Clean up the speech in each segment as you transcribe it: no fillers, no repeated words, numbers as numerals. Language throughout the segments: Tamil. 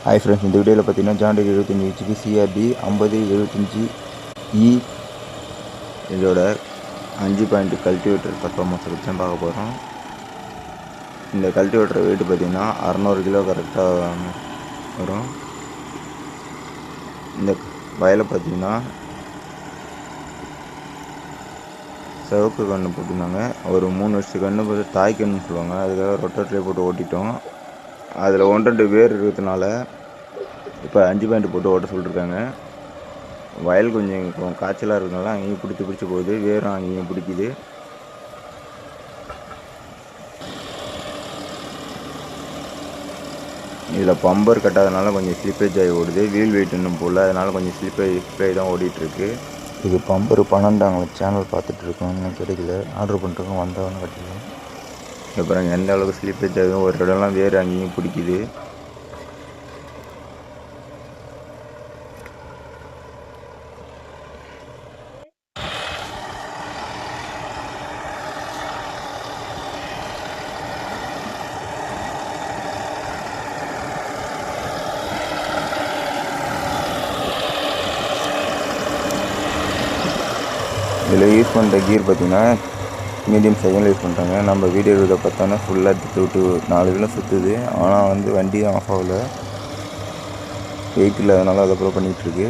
ஹாய் ஃப்ரெண்ட்ஸ், இந்த வீடியோவில் பார்த்தீங்கன்னா ஜாண்டீர் 25 ஹெச்பி சிஆர்டி 5075E இதோட 5 பாயிண்ட் கல்டிவேட்டர் பர்ஃபார்மன்ஸை பற்றி தான் பார்க்க போகிறோம். இந்த கல்டிவேட்டர் வெயிட் பார்த்திங்கன்னா 600 கிலோ கரெக்டாக வரும். இந்த வயலை பார்த்திங்கன்னா சிவப்பு கன்று போட்டிருந்தாங்க. ஒரு 3 வருஷத்து கன்று பார்த்து தாய் கன்றுன்னு சொல்லுவாங்க. அதுக்காக ரொட்டேட்டரே போட்டு ஓட்டிட்டோம். அதில் 1-2 வேர் இருக்கிறதுனால இப்போ 5 பாயிண்ட் போட்டு ஓட்ட சொல்லியிருக்காங்க. வயல் கொஞ்சம் காய்ச்சலாக இருக்கிறதுனால அங்கேயும் பிடிச்சி போகுது, வேரும் அங்கேயும் பிடிக்குது. இதில் பம்பர் கட்டாதனால கொஞ்சம் ஸ்லிப்பேஜ் ஆகி ஓடுது. வீல் வெயிட் இன்னும் போடல, அதனால் கொஞ்சம் ஸ்லிப்பேஜ் தான் ஓடிட்டுருக்கு. இது பம்பர் 12 சேனல் பார்த்துட்ருக்கோம், இன்னும் கிடைக்கல. ஆர்டர் பண்ணிருக்கோம், வந்தவொன்னு கட்டிக்கலாம். அப்புறம் எந்த அளவுக்கு ஸ்லிப்பேஜ் ஆகும், ஒரு இடம்லாம் வேறு அங்கேயும் பிடிக்குது. இதில் யூஸ் பண்ணுற கீர் பார்த்திங்கன்னா மீடியம் செகண்டில் யூஸ் பண்ணுறாங்க. நம்ம வீடியோ இதை பார்த்தோன்னா ஃபுல்லாக விட்டு 4 கிலோ சுற்றுது. ஆனால் வண்டி தான் ஆஃப் ஆகலை, வெயிட் இல்லை, அதனால் அதை அப்புறம் பண்ணிகிட்ருக்கு.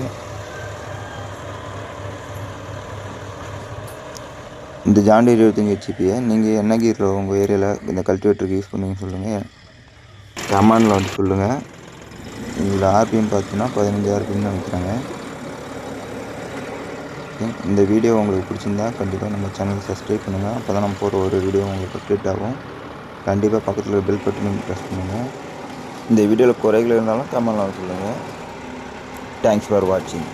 இந்த ஜாண்டீர் 25 ஹெச்பியை நீங்கள் என்ன கீரில் உங்கள் ஏரியாவில் இந்த கல்டிவேட்டருக்கு யூஸ் பண்ணுவீங்கன்னு சொல்லுங்கள், கமெண்டில் வந்து சொல்லுங்கள். இதில் ஆர்பிஎம் பார்த்தீங்கன்னா 15 ஆர்பிஎம் தான் வைக்கிறாங்க. இந்த வீடியோ உங்களுக்கு பிடிச்சிருந்தா கண்டிப்பாக நம்ம சேனலை சப்ஸ்கிரைப் பண்ணுங்கள். அப்போ தான் நம்ம போகிற ஒரு வீடியோ உங்களுக்கு அப்டேட் ஆகும். கண்டிப்பாக பக்கத்தில் பெல் பட்டனையும் ப்ரெஸ் பண்ணுங்கள். இந்த வீடியோவில் குறைகள் இருந்தாலும் கமெண்ட்ல சொல்லுங்கள். தேங்க்ஸ் ஃபார் வாட்சிங்.